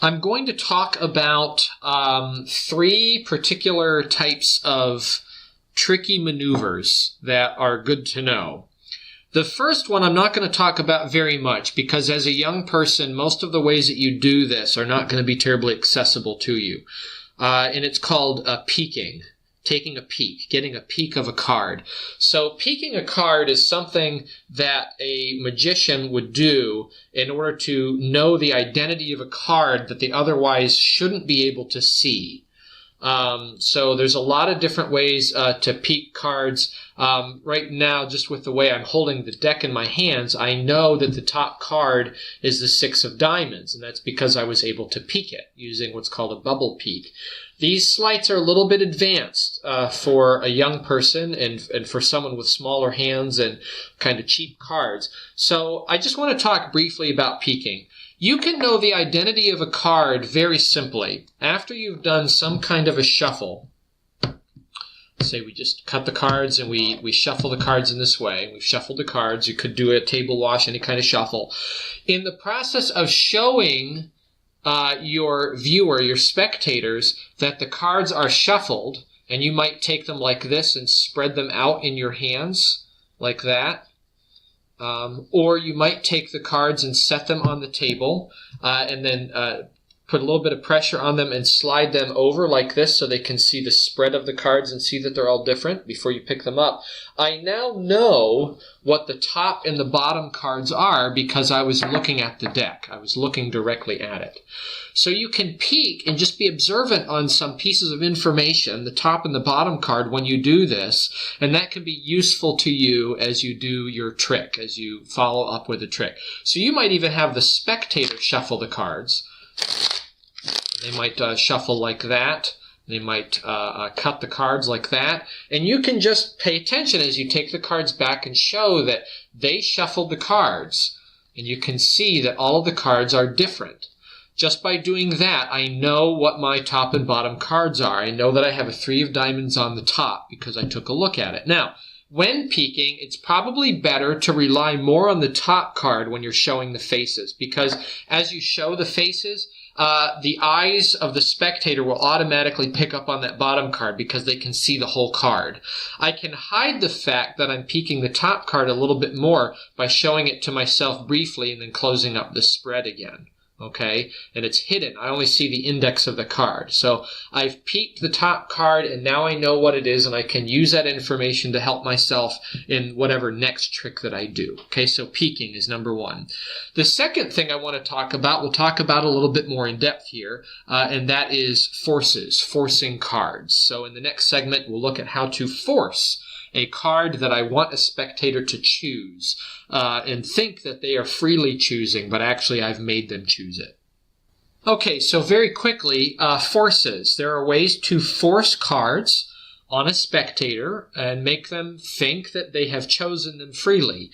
I'm going to talk about three particular types of tricky maneuvers that are good to know. The first one I'm not going to talk about very much because as a young person, most of the ways that you do this are not going to be terribly accessible to you. And it's called peeking, taking a peek, getting a peek of a card. So peeking a card is something that a magician would do in order to know the identity of a card that they otherwise shouldn't be able to see. So there's a lot of different ways to peek cards. Right now, just with the way I'm holding the deck in my hands, I know that the top card is the 6 of diamonds, and that's because I was able to peek it using what's called a bubble peek. These sleights are a little bit advanced for a young person and for someone with smaller hands and kind of cheap cards. So I just want to talk briefly about peeking. You can know the identity of a card very simply. After you've done some kind of a shuffle, say we just cut the cards and we shuffle the cards in this way. We've shuffled the cards. You could do a table wash, any kind of shuffle. In the process of showing your viewer, your spectators, that the cards are shuffled, and you might take them like this and spread them out in your hands like that. Or you might take the cards and set them on the table and then put a little bit of pressure on them and slide them over like this so they can see the spread of the cards and see that they're all different before you pick them up. I now know what the top and the bottom cards are because I was looking at the deck. I was looking directly at it. So you can peek and just be observant on some pieces of information, the top and the bottom card, when you do this, and that can be useful to you as you do your trick, as you follow up with a trick. So you might even have the spectator shuffle the cards. They might shuffle like that. They might cut the cards like that. And you can just pay attention as you take the cards back and show that they shuffled the cards. And you can see that all of the cards are different. Just by doing that, I know what my top and bottom cards are. I know that I have a 3 of diamonds on the top because I took a look at it. Now, when peeking, it's probably better to rely more on the top card when you're showing the faces because as you show the faces, the eyes of the spectator will automatically pick up on that bottom card because they can see the whole card. I can hide the fact that I'm peeking the top card a little bit more by showing it to myself briefly and then closing up the spread again. Okay, and it's hidden. I only see the index of the card. So I've peeked the top card and now I know what it is and I can use that information to help myself in whatever next trick that I do. Okay, so peeking is number 1. The second thing I want to talk about, we'll talk about a little bit more in depth here, and that is forces, forcing cards. So in the next segment, we'll look at how to force a card that I want a spectator to choose and think that they are freely choosing, but actually I've made them choose it. Okay, so very quickly, forces. There are ways to force cards on a spectator and make them think that they have chosen them freely.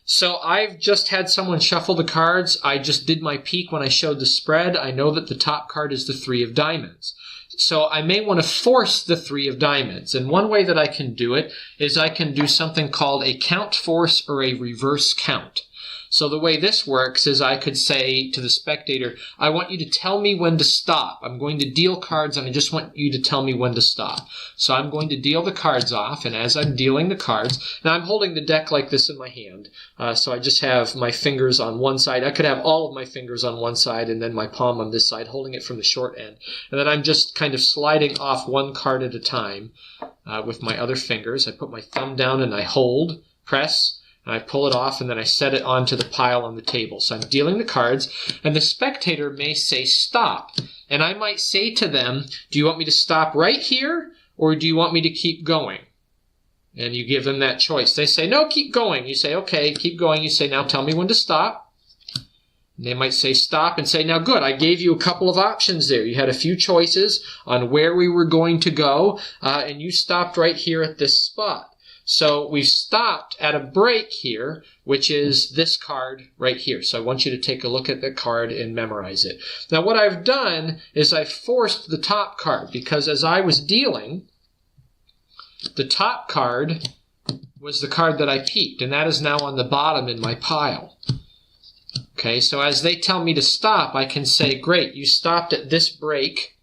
So I've just had someone shuffle the cards. I just did my peek when I showed the spread. I know that the top card is the 3 of diamonds. So I may want to force the 3 of diamonds. And one way that I can do it is I can do something called a count force or a reverse count. So the way this works is I could say to the spectator, I want you to tell me when to stop. I'm going to deal cards and I just want you to tell me when to stop. So I'm going to deal the cards off, and as I'm dealing the cards, now I'm holding the deck like this in my hand. So I just have my fingers on one side. I could have all of my fingers on one side and then my palm on this side, holding it from the short end. And then I'm just kind of sliding off one card at a time with my other fingers. I put my thumb down and I hold, press, and I pull it off, and then I set it onto the pile on the table. So I'm dealing the cards, and the spectator may say stop. And I might say to them, do you want me to stop right here, or do you want me to keep going? And you give them that choice. They say, no, keep going. You say, okay, keep going. You say, now tell me when to stop. And they might say stop and say, now good, I gave you a couple of options there. You had a few choices on where we were going to go, and you stopped right here at this spot. So we've stopped at a break here, which is this card right here. So I want you to take a look at the card and memorize it. Now what I've done is I've forced the top card because as I was dealing, the top card was the card that I peeked, and that is now on the bottom in my pile. Okay, so as they tell me to stop, I can say, great, you stopped at this break,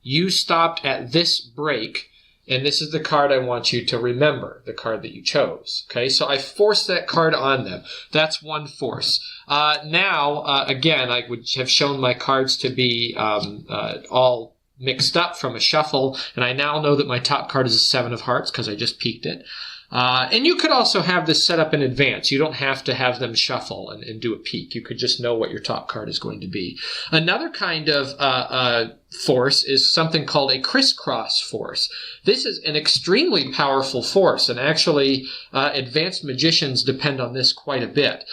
you stopped at this break, and this is the card I want you to remember, the card that you chose. Okay, so I force that card on them. That's one force. Now, again, I would have shown my cards to be all mixed up from a shuffle, and I now know that my top card is a 7 of hearts because I just peeked it. And you could also have this set up in advance. You don't have to have them shuffle and do a peek. You could just know what your top card is going to be. Another kind of force is something called a crisscross force. This is an extremely powerful force, and actually advanced magicians depend on this quite a bit.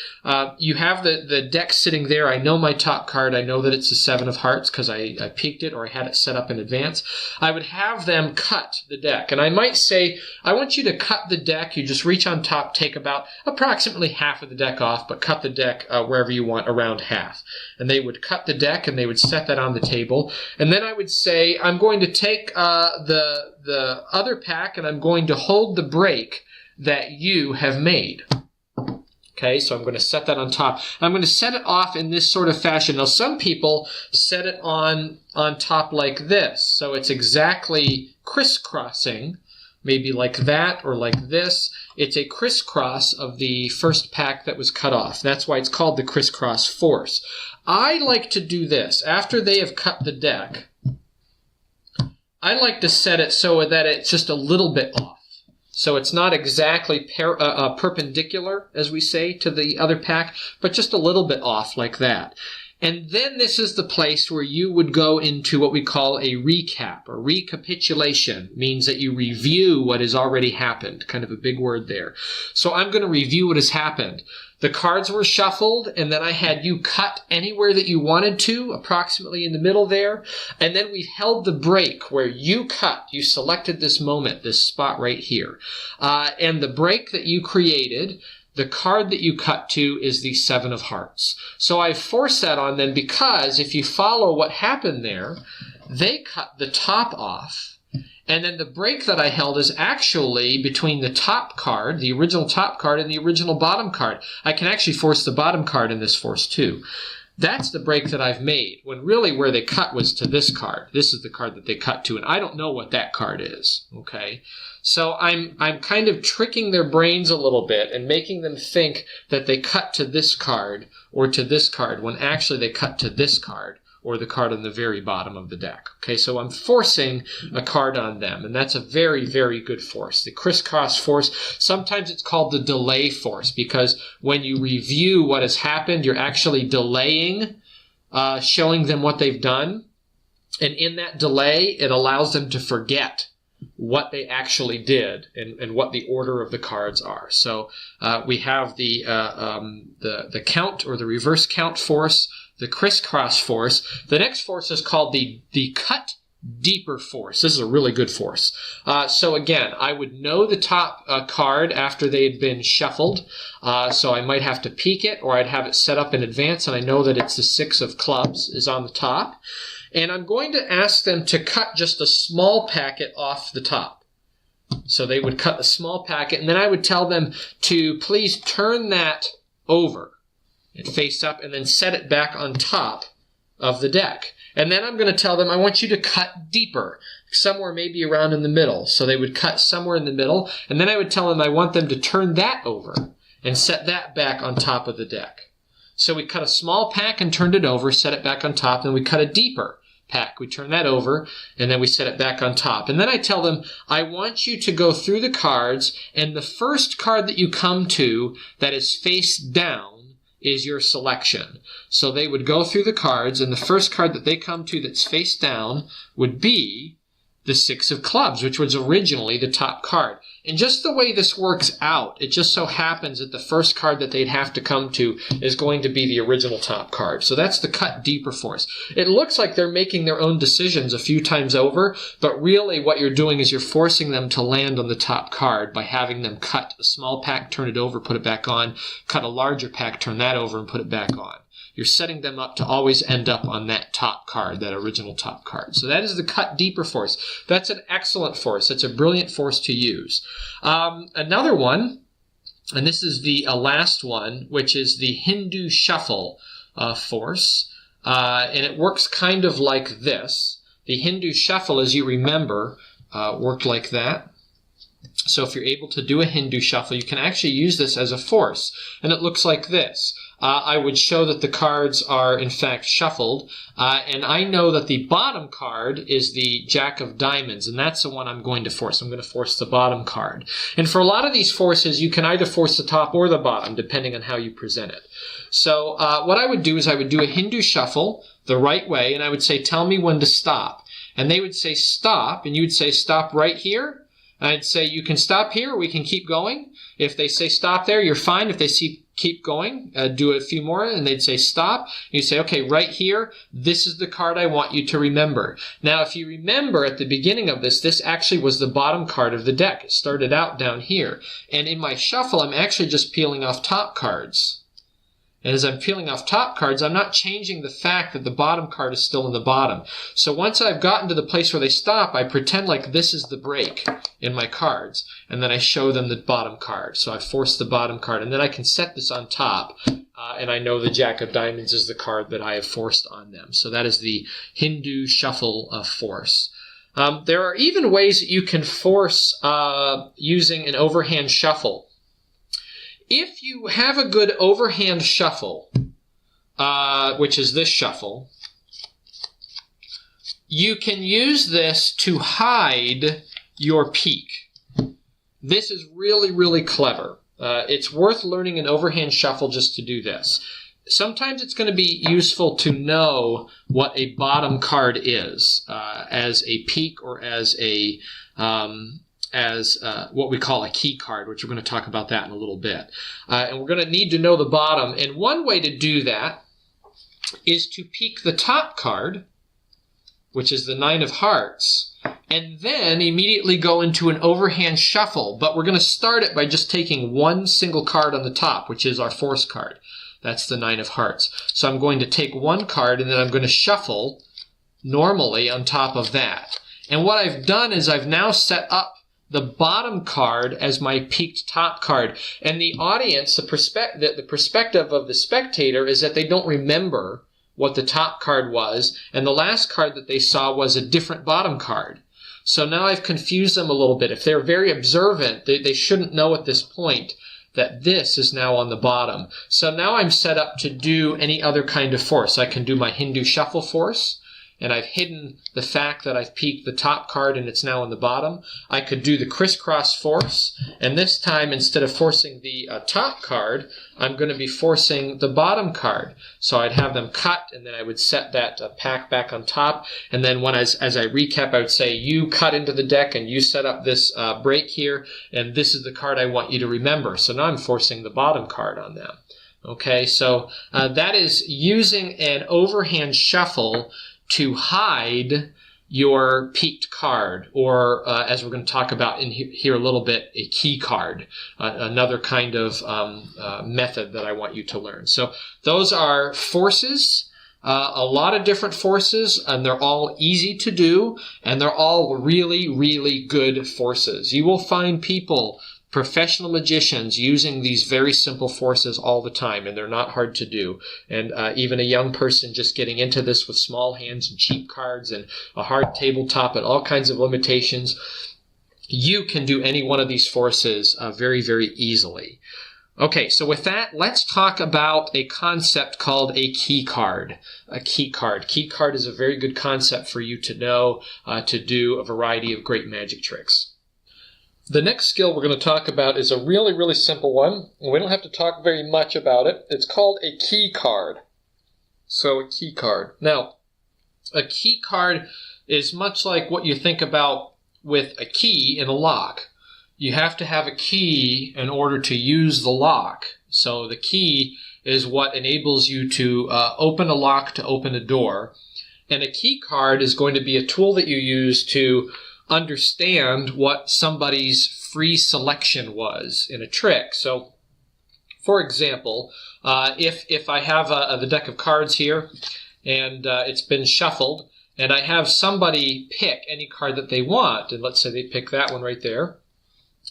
You have the deck sitting there. I know my top card. I know that it's a 7 of hearts because I peeked it or I had it set up in advance. I would have them cut the deck, and I might say, I want you to cut the deck. You just reach on top, take about approximately half of the deck off, but cut the deck wherever you want, around half. And they would cut the deck, and they would set that on the table. And then I would say, I'm going to take the other pack, and I'm going to hold the break that you have made. Okay, so I'm going to set that on top. I'm going to set it off in this sort of fashion. Now, some people set it on top like this, so it's exactly crisscrossing, maybe like that or like this. It's a crisscross of the first pack that was cut off. That's why it's called the crisscross force. I like to do this. After they have cut the deck, I like to set it so that it's just a little bit off. So it's not exactly perpendicular, as we say, to the other pack, but just a little bit off like that. And then this is the place where you would go into what we call a recap, or recapitulation. Means that you review what has already happened. Kind of a big word there. So I'm going to review what has happened. The cards were shuffled, and then I had you cut anywhere that you wanted to, approximately in the middle there. And then we held the break where you cut. You selected this moment, this spot right here. And the break that you created, the card that you cut to, is the 7 of hearts. So I forced that on them because if you follow what happened there, they cut the top off. And then the break that I held is actually between the top card, the original top card, and the original bottom card. I can actually force the bottom card in this force too. That's the break that I've made, when really where they cut was to this card. This is the card that they cut to, and I don't know what that card is, okay? So I'm kind of tricking their brains a little bit and making them think that they cut to this card or to this card, when actually they cut to this card or the card on the very bottom of the deck. Okay, so I'm forcing a card on them, and that's a very, very good force. The crisscross force, sometimes it's called the delay force, because when you review what has happened, you're actually delaying, showing them what they've done, and in that delay, it allows them to forget what they actually did and what the order of the cards are. So we have the count, or the reverse count force, the crisscross force. The next force is called the cut deeper force. This is a really good force. So again, I would know the top card after they had been shuffled. So I might have to peek it, or I'd have it set up in advance, and I know that it's the 6 of clubs is on the top. And I'm going to ask them to cut just a small packet off the top. So they would cut a small packet, and then I would tell them to please turn that over and face up, and then set it back on top of the deck. And then I'm going to tell them, I want you to cut deeper, somewhere maybe around in the middle. So they would cut somewhere in the middle, and then I would tell them I want them to turn that over and set that back on top of the deck. So we cut a small pack and turned it over, set it back on top, and we cut a deeper pack. We turn that over, and then we set it back on top. And then I tell them, I want you to go through the cards, and the first card that you come to that is face down is your selection. So they would go through the cards, and the first card that they come to that's face down would be the 6 of clubs, which was originally the top card. And just the way this works out, it just so happens that the first card that they'd have to come to is going to be the original top card. So that's the cut deeper force. It looks like they're making their own decisions a few times over, but really what you're doing is you're forcing them to land on the top card by having them cut a small pack, turn it over, put it back on, cut a larger pack, turn that over, and put it back on. You're setting them up to always end up on that top card, that original top card. So that is the cut deeper force. That's an excellent force. It's a brilliant force to use. Another one, and this is the last one, which is the Hindu shuffle force. And it works kind of like this. The Hindu shuffle, as you remember, worked like that. So if you're able to do a Hindu shuffle, you can actually use this as a force. And it looks like this. I would show that the cards are, in fact, shuffled. And I know that the bottom card is the Jack of Diamonds, and that's the one I'm going to force. I'm going to force the bottom card. And for a lot of these forces, you can either force the top or the bottom, depending on how you present it. So what I would do is I would do a Hindu shuffle the right way, and I would say, tell me when to stop. And they would say, stop, and you would say, stop right here. I'd say, you can stop here, or we can keep going. If they say stop there, you're fine. If they see keep going, do a few more, and they'd say stop. You say, okay, right here, this is the card I want you to remember. Now, if you remember at the beginning of this, this actually was the bottom card of the deck. It started out down here. And in my shuffle, I'm actually just peeling off top cards. And as I'm peeling off top cards, I'm not changing the fact that the bottom card is still in the bottom. So once I've gotten to the place where they stop, I pretend like this is the break in my cards. And then I show them the bottom card. So I force the bottom card. And then I can set this on top. And I know the Jack of Diamonds is the card that I have forced on them. So that is the Hindu shuffle of force. There are even ways that you can force using an overhand shuffle. If you have a good overhand shuffle, which is this shuffle, you can use this to hide your peak. This is really, really clever. It's worth learning an overhand shuffle just to do this. Sometimes it's going to be useful to know what a bottom card is as a peak or as a what we call a key card, which we're going to talk about that in a little bit. And we're going to need to know the bottom. And one way to do that is to peek the top card, which is the Nine of Hearts, and then immediately go into an overhand shuffle. But we're going to start it by just taking one single card on the top, which is our force card. That's the Nine of Hearts. So I'm going to take one card, and then I'm going to shuffle normally on top of that. And what I've done is I've now set up the bottom card as my peaked top card. And the audience, the perspective of the spectator is that they don't remember what the top card was, and the last card that they saw was a different bottom card. So now I've confused them a little bit. If they're very observant, they shouldn't know at this point that this is now on the bottom. So now I'm set up to do any other kind of force. I can do my Hindu shuffle force, and I've hidden the fact that I've peeked the top card and it's now on the bottom. I could do the crisscross force, and this time instead of forcing the top card, I'm going to be forcing the bottom card. So I'd have them cut, and then I would set that pack back on top, and then as I recap, I would say, you cut into the deck and you set up this break here, and this is the card I want you to remember. So now I'm forcing the bottom card on them. Okay, so that is using an overhand shuffle to hide your peaked card, or as we're going to talk about in here a little bit, a key card, another kind of method that I want you to learn. So those are forces, a lot of different forces, and they're all easy to do, and they're all really, really good forces. You will find people, professional magicians, using these very simple forces all the time, and they're not hard to do. And even a young person just getting into this with small hands and cheap cards and a hard tabletop and all kinds of limitations, you can do any one of these forces very, very easily. Okay, so with that, let's talk about a concept called a key card. A key card. Key card is a very good concept for you to know to do a variety of great magic tricks. The next skill we're going to talk about is a really, really simple one. We don't have to talk very much about it. It's called a key card. So a key card. Now, a key card is much like what you think about with a key in a lock. You have to have a key in order to use the lock. So the key is what enables you to open a lock, to open a door. And a key card is going to be a tool that you use to understand what somebody's free selection was in a trick. So, for example, if I have the deck of cards here, and it's been shuffled, and I have somebody pick any card that they want, and let's say they pick that one right there,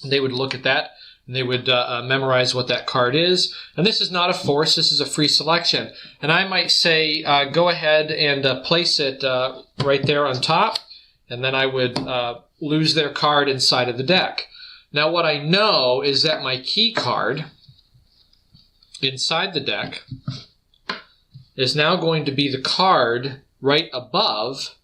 they would look at that, and they would memorize what that card is. And this is not a force, this is a free selection. And I might say, go ahead and place it right there on top, and then I would lose their card inside of the deck. Now what I know is that my key card inside the deck is now going to be the card right above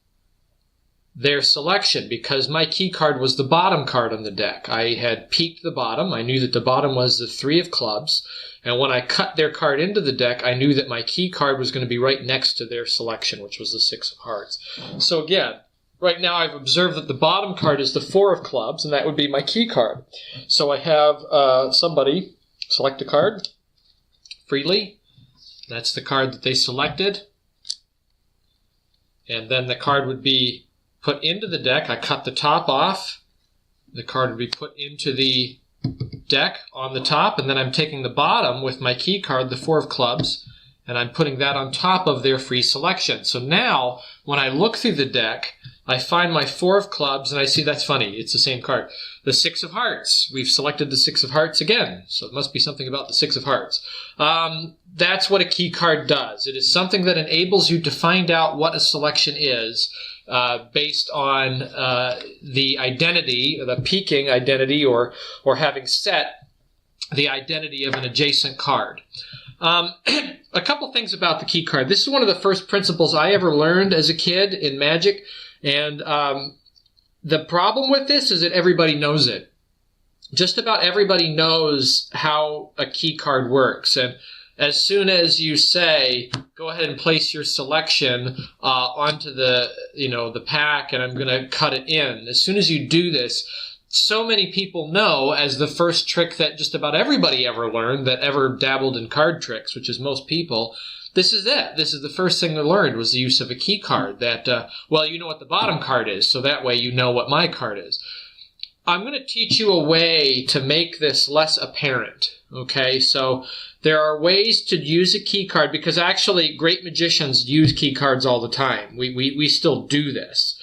their selection, because my key card was the bottom card on the deck. I had peeked the bottom. I knew that the bottom was the 3 of clubs, and when I cut their card into the deck, I knew that my key card was going to be right next to their selection, which was the 6 of hearts. So again, right now I've observed that the bottom card is the 4 of clubs, and that would be my key card. So I have somebody select a card freely. That's the card that they selected. And then the card would be put into the deck. I cut the top off. The card would be put into the deck on the top, and then I'm taking the bottom with my key card, the 4 of clubs, and I'm putting that on top of their free selection. So now, when I look through the deck, I find my 4 of clubs, and I see that's funny. It's the same card. The 6 of hearts. We've selected the 6 of hearts again, so it must be something about the 6 of hearts. That's what a key card does. It is something that enables you to find out what a selection is based on the identity, the peaking identity, or having set the identity of an adjacent card. A couple things about the key card. This is one of the first principles I ever learned as a kid in Magic, and the problem with this is that everybody knows it. Just about everybody knows how a key card works, and as soon as you say, go ahead and place your selection onto the pack, and I'm going to cut it in. As soon as you do this, so many people know, as the first trick that just about everybody ever learned that ever dabbled in card tricks, which is most people, this is it. This is the first thing they learned, was the use of a key card. That, well, you know what the bottom card is, so that way you know what my card is. I'm going to teach you a way to make this less apparent, okay? So there are ways to use a key card, because actually great magicians use key cards all the time. We still do this.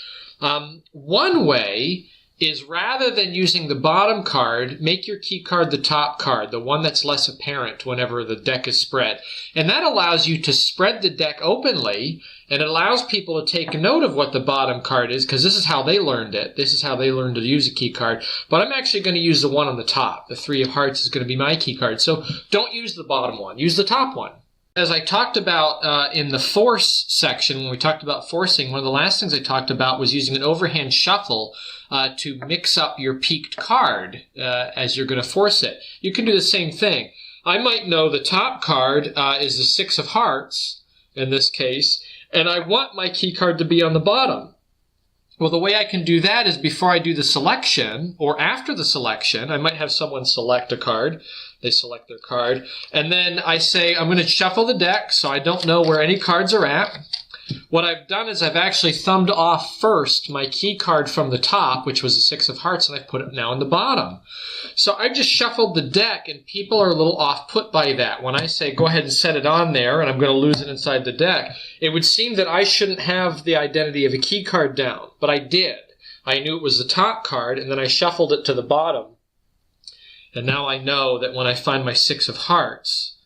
One way is, rather than using the bottom card, make your key card the top card, the one that's less apparent whenever the deck is spread. And that allows you to spread the deck openly, and it allows people to take note of what the bottom card is, because this is how they learned it. This is how they learned to use a key card. But I'm actually going to use the one on the top. The 3 of hearts is going to be my key card. So don't use the bottom one. Use the top one. As I talked about in the force section, when we talked about forcing, one of the last things I talked about was using an overhand shuffle to mix up your peaked card as you're going to force it. You can do the same thing. I might know the top card is the 6 of hearts, in this case, and I want my key card to be on the bottom. Well, the way I can do that is before I do the selection, or after the selection, I might have someone select a card. They select their card, and then I say, I'm going to shuffle the deck so I don't know where any cards are at. What I've done is I've actually thumbed off first my key card from the top, which was the 6 of hearts, and I've put it now in the bottom. So I just shuffled the deck, and people are a little off-put by that. When I say, go ahead and set it on there, and I'm going to lose it inside the deck, it would seem that I shouldn't have the identity of a key card down, but I did. I knew it was the top card, and then I shuffled it to the bottom. And now I know that when I find my 6 of hearts,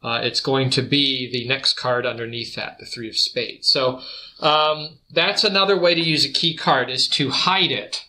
it's going to be the next card underneath that, the 3 of spades. So that's another way to use a key card, is to hide it.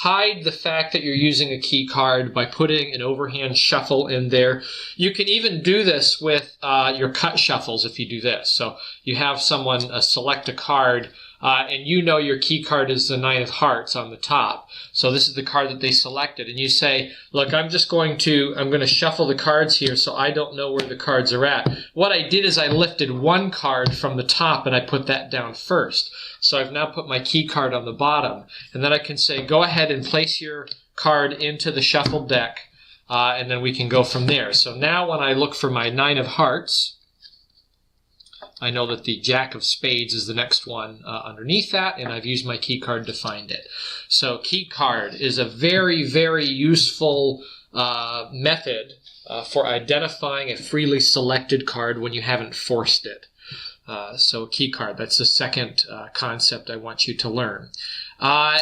Hide the fact that you're using a key card by putting an overhand shuffle in there. You can even do this with your cut shuffles if you do this. So you have someone select a card, and you know your key card is the 9 of hearts on the top. So this is the card that they selected. And you say, look, I'm going to shuffle the cards here so I don't know where the cards are at. What I did is I lifted one card from the top and I put that down first. So I've now put my key card on the bottom. And then I can say, go ahead and place your card into the shuffled deck, and then we can go from there. So now when I look for my 9 of hearts, I know that the Jack of spades is the next one underneath that, and I've used my key card to find it. So key card is a very, very useful method for identifying a freely selected card when you haven't forced it. So a key card, that's the second concept I want you to learn. The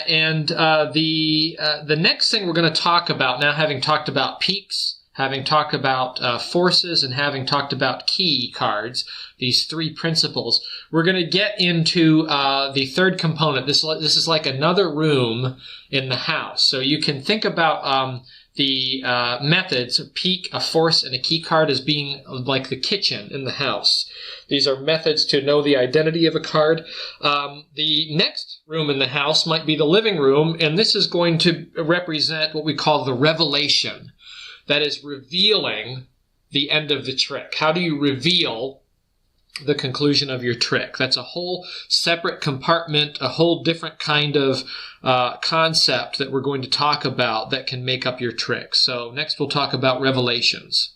next thing we're going to talk about now, having talked about peaks, having talked about forces, and having talked about key cards, these three principles, we're going to get into the third component. This is like another room in the house. So you can think about the methods, a peak, a force, and a key card as being like the kitchen in the house. These are methods to know the identity of a card. The next room in the house might be the living room, and this is going to represent what we call the revelation. That is revealing the end of the trick. How do you reveal the conclusion of your trick? That's a whole separate compartment, a whole different kind of concept that we're going to talk about that can make up your trick. So next we'll talk about revelations.